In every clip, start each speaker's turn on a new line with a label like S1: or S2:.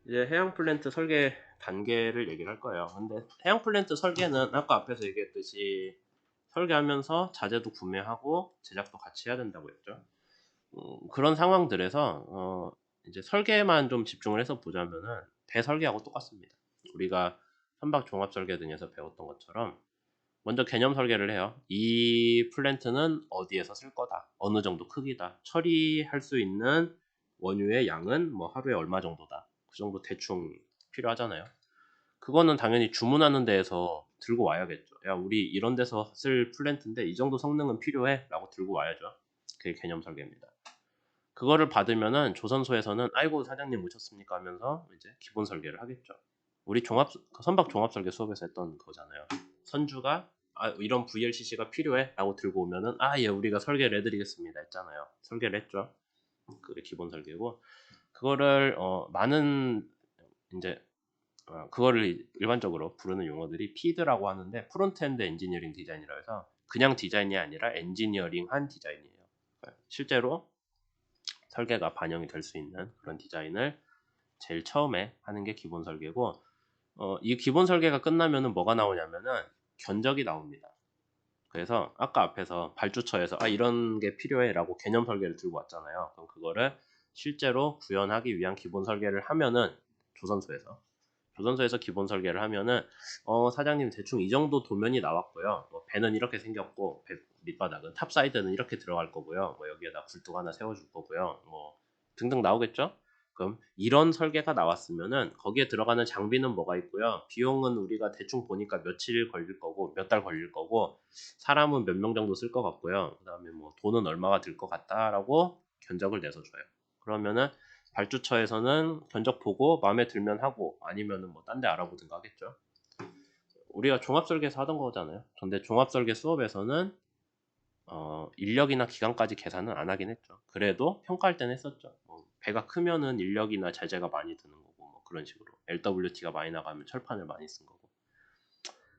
S1: 이제 해양 플랜트 설계 단계를 얘기를 할 거예요. 근데 해양 플랜트 설계는 아까 앞에서 얘기했듯이 설계하면서 자재도 구매하고 제작도 같이 해야 된다고 했죠. 그런 상황들에서 이제 설계만 좀 집중을 해서 보자면은 배 설계하고 똑같습니다. 우리가 선박 종합 설계 등에서 배웠던 것처럼 먼저 개념 설계를 해요. 이 플랜트는 어디에서 쓸 거다, 어느 정도 크기다, 처리할 수 있는 원유의 양은 뭐 하루에 얼마 정도다, 그 정도 대충 필요하잖아요. 그거는 당연히 주문하는 데에서 들고 와야겠죠. 야, 우리 이런 데서 쓸 플랜트인데 이 정도 성능은 필요해 라고 들고 와야죠. 그게 개념 설계입니다. 그거를 받으면은 조선소에서는 아이고 사장님 오셨습니까 하면서 이제 기본 설계를 하겠죠. 우리 선박 종합 설계 수업에서 했던 거잖아요. 선주가 이런 VLCC가 필요해 라고 들고 오면은 예, 우리가 설계를 해드리겠습니다 했잖아요. 설계를 했죠. 그게 기본 설계고, 그거를 많은 이제 그거를 일반적으로 부르는 용어들이 피드라고 하는데, 프론트엔드 엔지니어링 디자인이라 해서 그냥 디자인이 아니라 엔지니어링한 디자인이에요. 실제로 설계가 반영이 될 수 있는 그런 디자인을 제일 처음에 하는 게 기본 설계고, 이 기본 설계가 끝나면은 뭐가 나오냐면은 견적이 나옵니다. 그래서 아까 앞에서 발주처에서 이런 게 필요해라고 개념 설계를 들고 왔잖아요. 그럼 그거를 실제로 구현하기 위한 기본 설계를 하면은 조선소에서 기본 설계를 하면은 사장님 대충 이 정도 도면이 나왔고요. 뭐 배는 이렇게 생겼고 배 밑바닥은 탑사이드는 이렇게 들어갈 거고요. 뭐 여기에다 굴뚝 하나 세워줄 거고요. 뭐 등등 나오겠죠? 그럼 이런 설계가 나왔으면은 거기에 들어가는 장비는 뭐가 있고요. 비용은 우리가 대충 보니까 며칠 걸릴 거고 몇 달 걸릴 거고 사람은 몇 명 정도 쓸 것 같고요. 그다음에 뭐 돈은 얼마가 들 것 같다라고 견적을 내서 줘요. 그러면은 발주처에서는 견적 보고 마음에 들면 하고 아니면은 뭐 딴 데 알아보든가 하겠죠. 우리가 종합설계에서 하던 거잖아요. 근데 종합설계 수업에서는 인력이나 기간까지 계산은 안 하긴 했죠. 그래도 평가할 때는 했었죠. 뭐 배가 크면은 인력이나 자재가 많이 드는 거고 뭐 그런 식으로 LWT가 많이 나가면 철판을 많이 쓴 거고,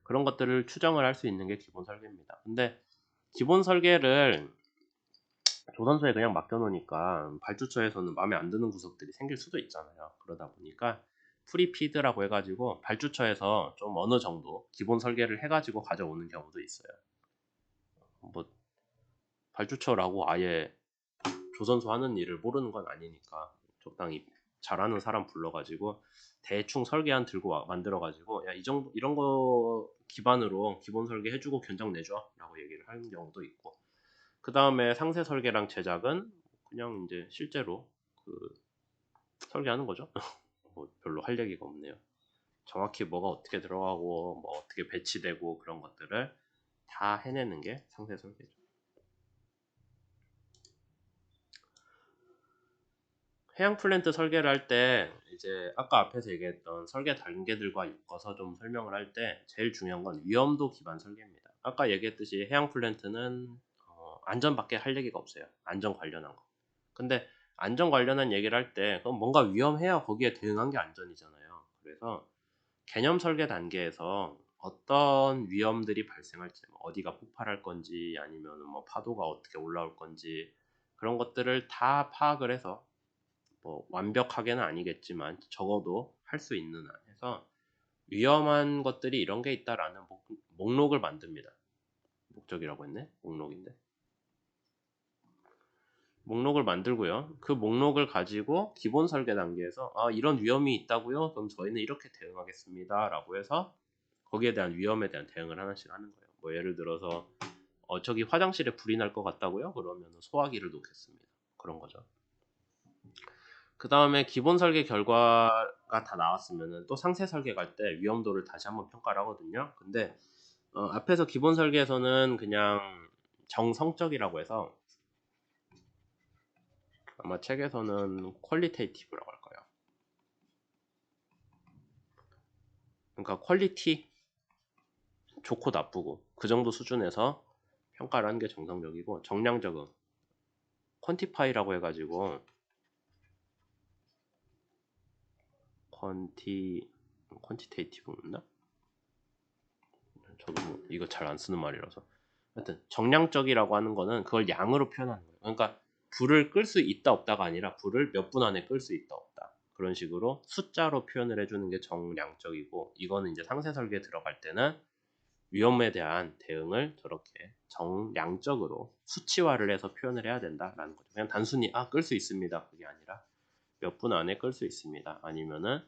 S1: 그런 것들을 추정을 할 수 있는 게 기본 설계입니다. 근데 기본 설계를 조선소에 그냥 맡겨놓으니까 발주처에서는 마음에 안 드는 구석들이 생길 수도 있잖아요. 그러다 보니까 프리피드라고 해가지고 발주처에서 좀 어느 정도 기본 설계를 해가지고 가져오는 경우도 있어요. 뭐 발주처라고 아예 조선소 하는 일을 모르는 건 아니니까 적당히 잘하는 사람 불러가지고 대충 설계 안 들고 만들어가지고 야, 이 정도 이런 거 기반으로 기본 설계 해주고 견적 내줘라고 얘기를 하는 경우도 있고, 그 다음에 상세 설계랑 제작은 그냥 이제 실제로 그 설계하는 거죠. 뭐 별로 할 얘기가 없네요. 정확히 뭐가 어떻게 들어가고 뭐 어떻게 배치되고 그런 것들을 다 해내는 게 상세 설계죠. 해양 플랜트 설계를 할 때 이제 아까 앞에서 얘기했던 설계 단계들과 엮어서 좀 설명을 할 때 제일 중요한 건 위험도 기반 설계입니다. 아까 얘기했듯이 해양 플랜트는 안전밖에 할 얘기가 없어요. 안전 관련한 거. 근데 안전 관련한 얘기를 할 때 그럼 뭔가 위험해야 거기에 대응한 게 안전이잖아요. 그래서 개념 설계 단계에서 어떤 위험들이 발생할지, 뭐 어디가 폭발할 건지 아니면 뭐 파도가 어떻게 올라올 건지 그런 것들을 다 파악을 해서 뭐 완벽하게는 아니겠지만 적어도 할 수 있는 한 해서 위험한 것들이 이런 게 있다라는 목록을 만듭니다. 목적이라고 했네? 목록인데. 목록을 만들고요. 그 목록을 가지고 기본 설계 단계에서 이런 위험이 있다고요? 그럼 저희는 이렇게 대응하겠습니다. 라고 해서 거기에 대한 위험에 대한 대응을 하나씩 하는 거예요. 뭐 예를 들어서 저기 화장실에 불이 날 것 같다고요? 그러면 소화기를 놓겠습니다. 그런 거죠. 그 다음에 기본 설계 결과가 다 나왔으면 또 상세 설계 갈 때 위험도를 다시 한번 평가를 하거든요. 근데 앞에서 기본 설계에서는 그냥 정성적이라고 해서 아마 책에서는 퀄리테이티브라고 할 거예요. 그러니까 퀄리티 좋고 나쁘고 그 정도 수준에서 평가를 하는 게 정상적이고, 정량적은 퀀티파이라고 해가지고 퀀티테이티브였나? 저도 뭐 이거 잘 안 쓰는 말이라서. 하여튼 정량적이라고 하는 거는 그걸 양으로 표현하는 거예요. 그러니까 불을 끌 수 있다 없다가 아니라 불을 몇 분 안에 끌 수 있다 없다. 그런 식으로 숫자로 표현을 해주는 게 정량적이고, 이거는 이제 상세 설계에 들어갈 때는 위험에 대한 대응을 저렇게 정량적으로 수치화를 해서 표현을 해야 된다라는 거죠. 그냥 단순히 끌 수 있습니다, 그게 아니라 몇 분 안에 끌 수 있습니다, 아니면은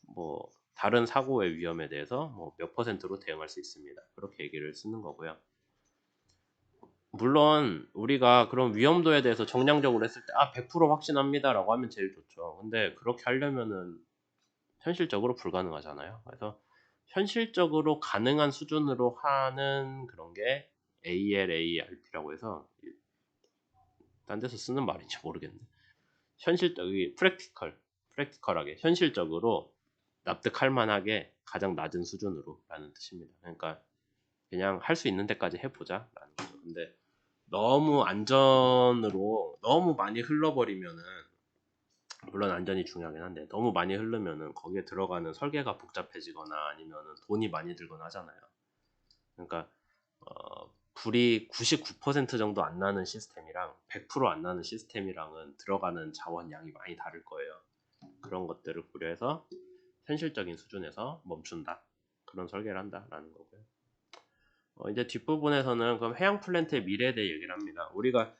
S1: 뭐 다른 사고의 위험에 대해서 뭐 몇 퍼센트로 대응할 수 있습니다, 그렇게 얘기를 쓰는 거고요. 물론 우리가 그런 위험도에 대해서 정량적으로 했을 때 100% 확신합니다 라고 하면 제일 좋죠. 근데 그렇게 하려면은 현실적으로 불가능하잖아요. 그래서 현실적으로 가능한 수준으로 하는 그런 게 ALARP라고 해서, 딴 데서 쓰는 말인지 모르겠네. 현실적이 프랙티컬하게 현실적으로 납득할 만하게 가장 낮은 수준으로 라는 뜻입니다. 그러니까 그냥 할 수 있는 데까지 해보자 라는 거죠. 근데 너무 안전으로 너무 많이 흘러버리면은, 물론 안전이 중요하긴 한데 너무 많이 흐르면은 거기에 들어가는 설계가 복잡해지거나 아니면은 돈이 많이 들거나 하잖아요. 그러니까 불이 99% 정도 안 나는 시스템이랑 100% 안 나는 시스템이랑은 들어가는 자원량이 많이 다를 거예요. 그런 것들을 고려해서 현실적인 수준에서 멈춘다, 그런 설계를 한다라는 거고요. 이제 뒷부분에서는 그럼 해양 플랜트의 미래에 대해 얘기를 합니다. 우리가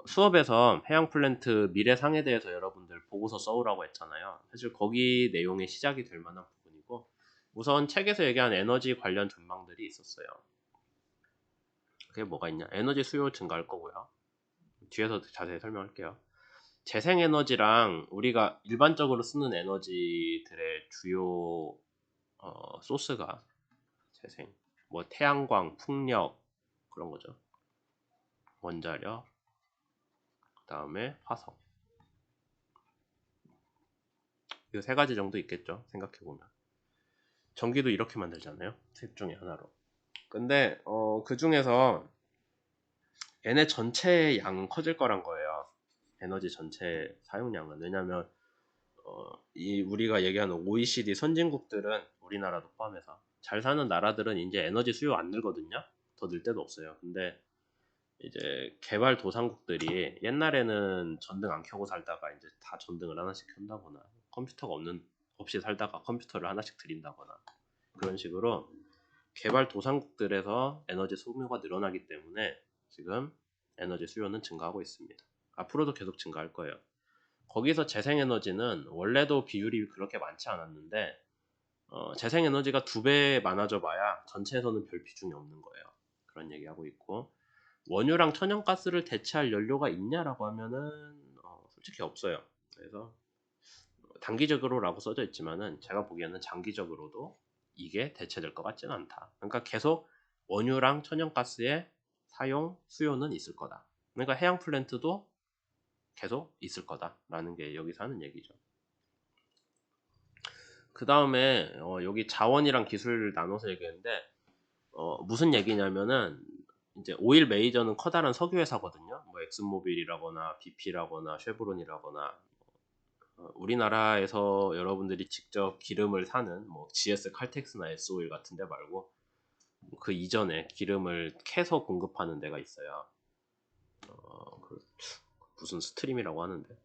S1: 수업에서 해양 플랜트 미래상에 대해서 여러분들 보고서 써오라고 했잖아요. 사실 거기 내용의 시작이 될 만한 부분이고, 우선 책에서 얘기한 에너지 관련 전망들이 있었어요. 그게 뭐가 있냐? 에너지 수요 증가할 거고요. 뒤에서 자세히 설명할게요. 재생에너지랑 우리가 일반적으로 쓰는 에너지들의 주요 소스가 재생, 뭐 태양광, 풍력, 그런 거죠. 원자력, 그 다음에 화석. 이 세 가지 정도 있겠죠, 생각해보면. 전기도 이렇게 만들잖아요, 셋 중에 하나로. 근데 그 중에서 얘네 전체의 양은 커질 거란 거예요, 에너지 전체 사용량은. 왜냐면 이 우리가 얘기하는 OECD 선진국들은, 우리나라도 포함해서 잘 사는 나라들은 이제 에너지 수요 안 늘거든요. 더 늘 데도 없어요. 근데 이제 개발도상국들이 옛날에는 전등 안 켜고 살다가 이제 다 전등을 하나씩 켠다거나, 컴퓨터가 없이 살다가 컴퓨터를 하나씩 들인다거나, 그런 식으로 개발도상국들에서 에너지 소모가 늘어나기 때문에 지금 에너지 수요는 증가하고 있습니다. 앞으로도 계속 증가할 거예요. 거기서 재생에너지는 원래도 비율이 그렇게 많지 않았는데, 재생에너지가 2배 많아져 봐야 전체에서는 별 비중이 없는 거예요. 그런 얘기하고 있고, 원유랑 천연가스를 대체할 연료가 있냐라고 하면은 솔직히 없어요. 그래서 단기적으로라고 써져 있지만은 제가 보기에는 장기적으로도 이게 대체될 것 같지는 않다. 그러니까 계속 원유랑 천연가스의 사용 수요는 있을 거다. 그러니까 해양 플랜트도 계속 있을 거다라는 게 여기서 하는 얘기죠. 그 다음에 여기 자원이랑 기술을 나눠서 얘기했는데, 무슨 얘기냐면은 이제 오일 메이저는 커다란 석유 회사거든요. 뭐 엑슨모빌이라거나 BP라거나 쉐브론이라거나, 우리나라에서 여러분들이 직접 기름을 사는 뭐 GS 칼텍스나 S오일 같은 데 말고 그 이전에 기름을 캐서 공급하는 데가 있어요. 무슨 스트림이라고 하는데,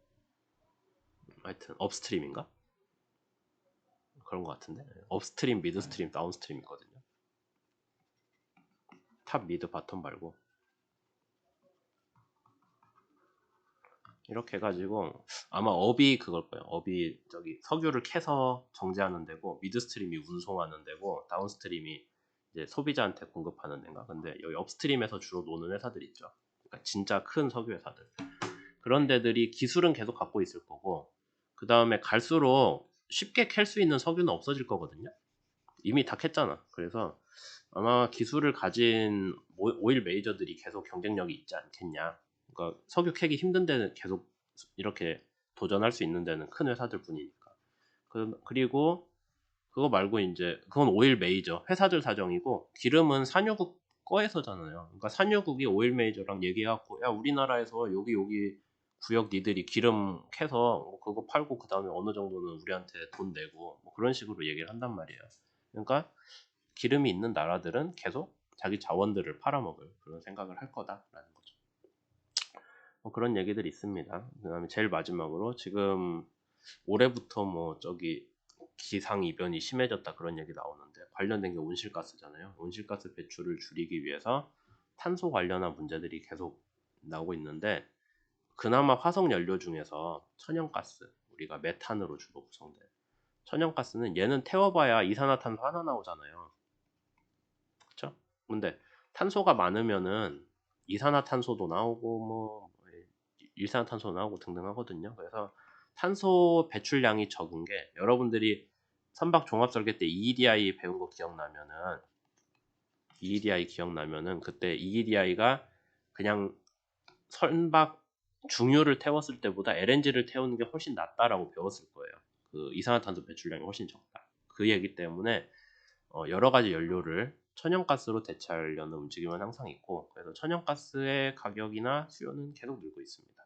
S1: 하여튼 업스트림인가? 그런 것 같은데, 업스트림, 미드스트림, 다운스트림 있거든요. 탑, 미드, 바텀 말고 이렇게 해가지고, 아마 업이 그걸 거예요. 업이 저기 석유를 캐서 정제하는 데고, 미드스트림이 운송하는 데고, 다운스트림이 이제 소비자한테 공급하는 데인가. 근데 여기 업스트림에서 주로 노는 회사들 있죠. 그러니까 진짜 큰 석유 회사들. 그런 데들이 기술은 계속 갖고 있을 거고, 그 다음에 갈수록 쉽게 캘 수 있는 석유는 없어질 거거든요. 이미 다 캤잖아. 그래서 아마 기술을 가진 오일 메이저들이 계속 경쟁력이 있지 않겠냐. 그러니까 석유 캐기 힘든 데는 계속 이렇게 도전할 수 있는 데는 큰 회사들 뿐이니까. 그리고 그거 말고 이제 그건 오일 메이저 회사들 사정이고, 기름은 산유국 거에서잖아요. 그러니까 산유국이 오일 메이저랑 얘기해갖고, 야 우리나라에서 여기 구역 니들이 기름 캐서 뭐 그거 팔고 그 다음에 어느 정도는 우리한테 돈 내고 뭐 그런 식으로 얘기를 한단 말이에요. 그러니까 기름이 있는 나라들은 계속 자기 자원들을 팔아먹을 그런 생각을 할 거다라는 거죠. 뭐 그런 얘기들이 있습니다. 그 다음에 제일 마지막으로 지금 올해부터 뭐 저기 기상 이변이 심해졌다 그런 얘기 나오는데 관련된 게 온실가스잖아요. 온실가스 배출을 줄이기 위해서 탄소 관련한 문제들이 계속 나오고 있는데 그나마 화석 연료 중에서 천연가스, 우리가 메탄으로 주로 구성돼요. 천연가스는 얘는 태워봐야 이산화탄소 하나 나오잖아요. 그렇죠? 근데 탄소가 많으면은 이산화탄소도 나오고 뭐 일산화탄소 나오고 등등 하거든요. 그래서 탄소 배출량이 적은 게 여러분들이 선박 종합설계 때 EEDI 배운 거 기억나면은 그때 EEDI가 그냥 선박 중유를 태웠을 때보다 LNG를 태우는 게 훨씬 낫다라고 배웠을 거예요. 그 이산화탄소 배출량이 훨씬 적다. 그 얘기 때문에 여러 가지 연료를 천연가스로 대체하려는 움직임은 항상 있고, 그래서 천연가스의 가격이나 수요는 계속 늘고 있습니다.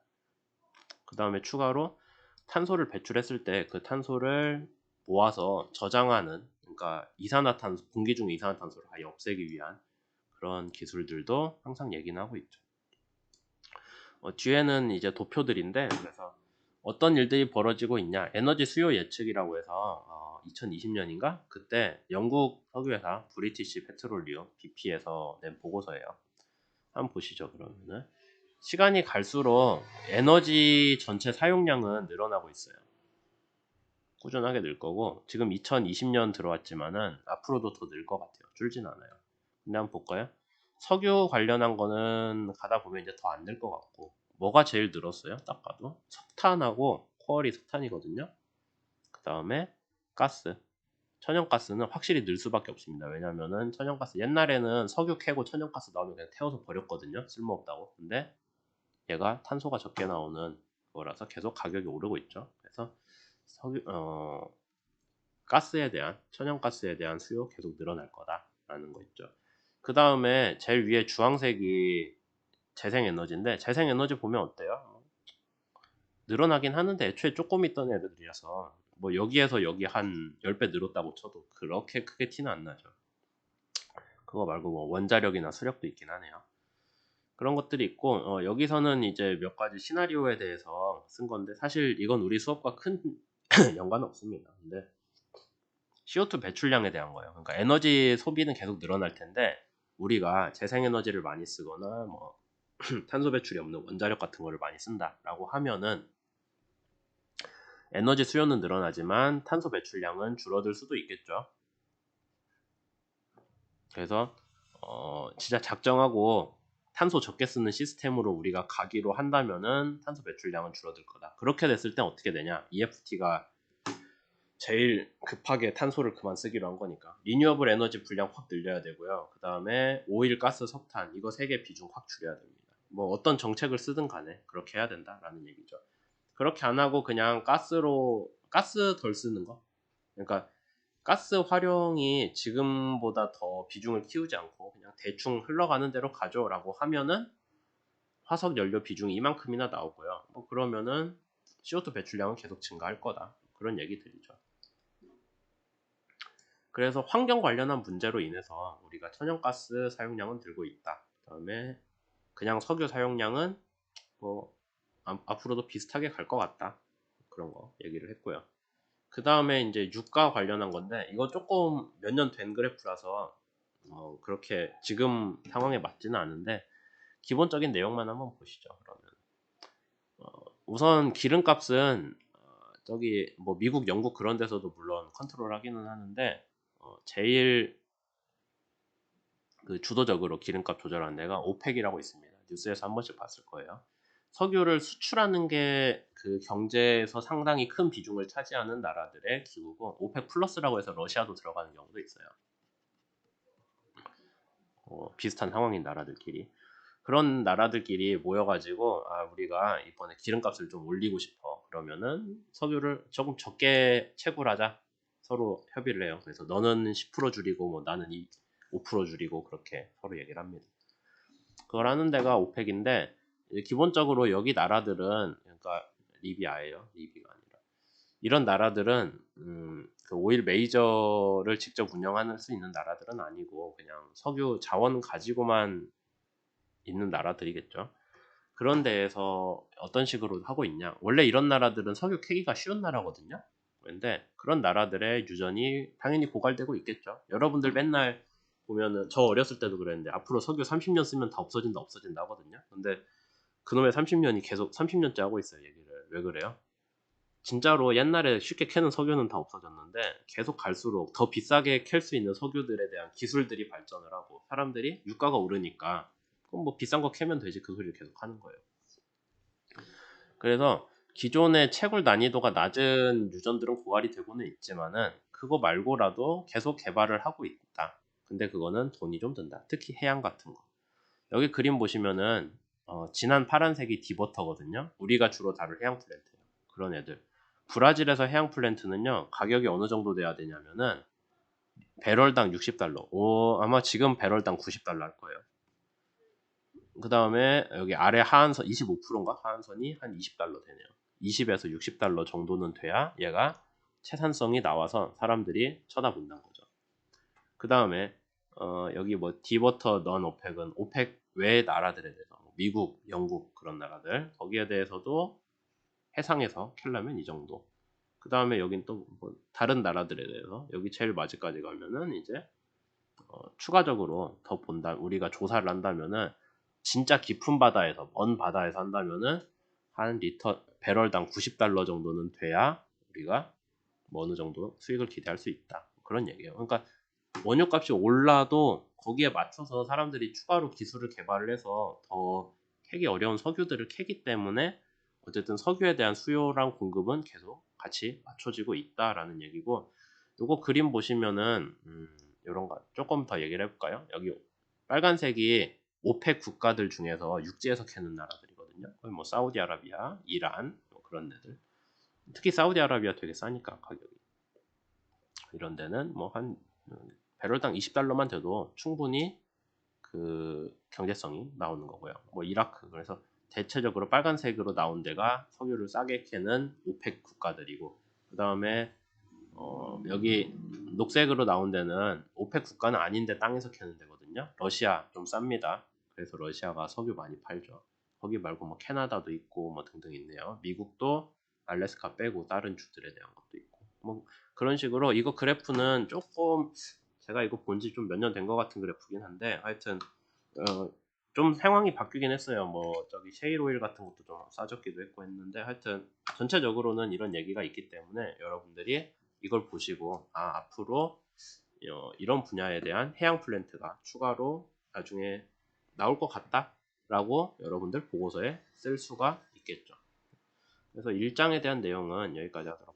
S1: 그 다음에 추가로 탄소를 배출했을 때 그 탄소를 모아서 저장하는, 그러니까 이산화탄소, 공기 중 이산화탄소를 아예 없애기 위한 그런 기술들도 항상 얘기는 하고 있죠. 뒤에는 이제 도표들인데, 그래서 어떤 일들이 벌어지고 있냐, 에너지 수요 예측이라고 해서 2020년인가 그때 영국 석유회사 브리티시 페트롤리움 BP에서 낸 보고서예요. 한번 보시죠. 그러면은 시간이 갈수록 에너지 전체 사용량은 늘어나고 있어요. 꾸준하게 늘 거고, 지금 2020년 들어왔지만은 앞으로도 더 늘 것 같아요. 줄진 않아요. 근데 한번 볼까요? 석유 관련한 거는 가다 보면 이제 더 안 늘 것 같고, 뭐가 제일 늘었어요? 딱 봐도 석탄하고 코얼이 석탄이거든요. 그 다음에 가스, 천연가스는 확실히 늘 수밖에 없습니다. 왜냐면은 천연가스 옛날에는 석유 캐고 천연가스 나오면 그냥 태워서 버렸거든요. 쓸모없다고. 근데 얘가 탄소가 적게 나오는 거라서 계속 가격이 오르고 있죠. 그래서 가스에 대한, 천연가스에 대한 수요 계속 늘어날 거다라는 거 있죠. 그 다음에 제일 위에 주황색이 재생에너지인데, 재생에너지 보면 어때요? 늘어나긴 하는데 애초에 조금 있던 애들이라서 뭐 여기에서 여기 한 10배 늘었다고 쳐도 그렇게 크게 티는 안 나죠. 그거 말고 뭐 원자력이나 수력도 있긴 하네요. 그런 것들이 있고, 여기서는 이제 몇 가지 시나리오에 대해서 쓴 건데, 사실 이건 우리 수업과 큰 연관은 없습니다. 근데 CO2 배출량에 대한 거예요. 그러니까 에너지 소비는 계속 늘어날 텐데, 우리가 재생에너지를 많이 쓰거나 뭐 탄소 배출이 없는 원자력 같은 거를 많이 쓴다라고 하면은 에너지 수요는 늘어나지만 탄소 배출량은 줄어들 수도 있겠죠. 그래서 진짜 작정하고 탄소 적게 쓰는 시스템으로 우리가 가기로 한다면은 탄소 배출량은 줄어들 거다. 그렇게 됐을 땐 어떻게 되냐? EFT가 제일 급하게 탄소를 그만 쓰기로 한 거니까 리뉴어블 에너지 분량 확 늘려야 되고요. 그 다음에 오일, 가스, 석탄 이거 3개 비중 확 줄여야 됩니다. 뭐 어떤 정책을 쓰든 간에 그렇게 해야 된다라는 얘기죠. 그렇게 안 하고 그냥 가스 덜 쓰는 거. 그러니까 가스 활용이 지금보다 더 비중을 키우지 않고 그냥 대충 흘러가는 대로 가져라고 하면은 화석 연료 비중이 이만큼이나 나오고요. 뭐 그러면은 CO2 배출량은 계속 증가할 거다. 그런 얘기들이죠. 그래서 환경 관련한 문제로 인해서 우리가 천연가스 사용량은 늘고 있다. 그다음에 그냥 석유 사용량은 뭐 앞으로도 비슷하게 갈 것 같다. 그런 거 얘기를 했고요. 그 다음에 이제 유가 관련한 건데, 이거 조금 몇 년 된 그래프라서 그렇게 지금 상황에 맞지는 않은데 기본적인 내용만 한번 보시죠. 그러면 우선 기름값은 저기 뭐 미국, 영국 그런 데서도 물론 컨트롤하기는 하는데 제일 그 주도적으로 기름값 조절하는 데가 오펙이라고 있습니다. 뉴스에서 한 번씩 봤을 거예요. 석유를 수출하는 게 그 경제에서 상당히 큰 비중을 차지하는 나라들의 기구고, 오펙 플러스라고 해서 러시아도 들어가는 경우도 있어요. 비슷한 상황인 나라들끼리. 그런 나라들끼리 모여가지고 우리가 이번에 기름값을 좀 올리고 싶어. 그러면은 석유를 조금 적게 채굴하자. 서로 협의를 해요. 그래서 너는 10% 줄이고 뭐 나는 5% 줄이고 그렇게 서로 얘기를 합니다. 그걸 하는 데가 오펙인데, 기본적으로 여기 나라들은, 그러니까 리비아예요. 리비가 아니라 이런 나라들은 그 오일 메이저를 직접 운영할 수 있는 나라들은 아니고 그냥 석유 자원 가지고만 있는 나라들이겠죠. 그런 데에서 어떤 식으로 하고 있냐. 원래 이런 나라들은 석유 캐기가 쉬운 나라거든요. 그런데 그런 나라들의 유전이 당연히 고갈되고 있겠죠. 여러분들 맨날 보면은 저 어렸을 때도 그랬는데 앞으로 석유 30년 쓰면 다 없어진다 하거든요. 근데 그놈의 30년이 계속 30년째 하고 있어요. 얘기를. 왜 그래요? 진짜로 옛날에 쉽게 캐는 석유는 다 없어졌는데 계속 갈수록 더 비싸게 캘 수 있는 석유들에 대한 기술들이 발전을 하고 사람들이 유가가 오르니까 그럼 뭐 비싼 거 캐면 되지 그 소리를 계속 하는 거예요. 그래서 기존의 채굴 난이도가 낮은 유전들은 고갈이 되고는 있지만은 그거 말고라도 계속 개발을 하고 있다. 근데 그거는 돈이 좀 든다. 특히 해양 같은 거. 여기 그림 보시면은 진한 파란색이 디버터거든요. 우리가 주로 다룰 해양 플랜트예요. 그런 애들. 브라질에서 해양 플랜트는요. 가격이 어느 정도 돼야 되냐면은 배럴당 60달러. 아마 지금 배럴당 90달러 할 거예요. 그 다음에 여기 아래 하한선 25%인가? 하한선이 한 20달러 되네요. 20에서 60달러 정도는 돼야 얘가 채산성이 나와서 사람들이 쳐다본다는 거죠. 그 다음에 여기 뭐 디버터 넌 오펙은 오펙 외의 나라들에 대해서 미국, 영국 그런 나라들 거기에 대해서도 해상에서 캘려면 이 정도. 그 다음에 여긴 또 뭐 다른 나라들에 대해서 여기 제일 마지까지 가면은 이제 추가적으로 더 본다. 우리가 조사를 한다면은 진짜 깊은 바다에서 먼 바다에서 한다면은 한 리터 배럴당 90달러 정도는 돼야 우리가 뭐 어느 정도 수익을 기대할 수 있다. 그런 얘기예요. 그러니까 원유값이 올라도 거기에 맞춰서 사람들이 추가로 기술을 개발을 해서 더 캐기 어려운 석유들을 캐기 때문에 어쨌든 석유에 대한 수요랑 공급은 계속 같이 맞춰지고 있다라는 얘기고 요거 그림 보시면은 이런 거 조금 더 얘기를 해볼까요? 여기 빨간색이 오펙 국가들 중에서 육지에서 캐는 나라들이거든요. 거의 뭐 사우디아라비아, 이란 뭐 그런 데들. 특히 사우디아라비아 되게 싸니까 가격이. 이런 데는 뭐 한 배럴당 20달러만 돼도 충분히 그 경제성이 나오는 거고요. 뭐 이라크 그래서 대체적으로 빨간색으로 나온 데가 석유를 싸게 캐는 오펙 국가들이고 그 다음에 여기 녹색으로 나온 데는 오펙 국가는 아닌데 땅에서 캐는 데거든요. 러시아 좀 쌉니다. 그래서 러시아가 석유 많이 팔죠. 거기 말고 뭐 캐나다도 있고 뭐 등등 있네요. 미국도 알래스카 빼고 다른 주들에 대한 것도 있고 뭐 그런 식으로 이거 그래프는 조금 제가 이거 본지 좀 몇 년 된 것 같은 그래프긴 한데 하여튼 좀 상황이 바뀌긴 했어요. 뭐 저기 셰일 오일 같은 것도 좀 싸졌기도 했고 했는데 하여튼 전체적으로는 이런 얘기가 있기 때문에 여러분들이 이걸 보시고 앞으로 이런 분야에 대한 해양 플랜트가 추가로 나중에 나올 것 같다라고 여러분들 보고서에 쓸 수가 있겠죠. 그래서 1장에 대한 내용은 여기까지 하도록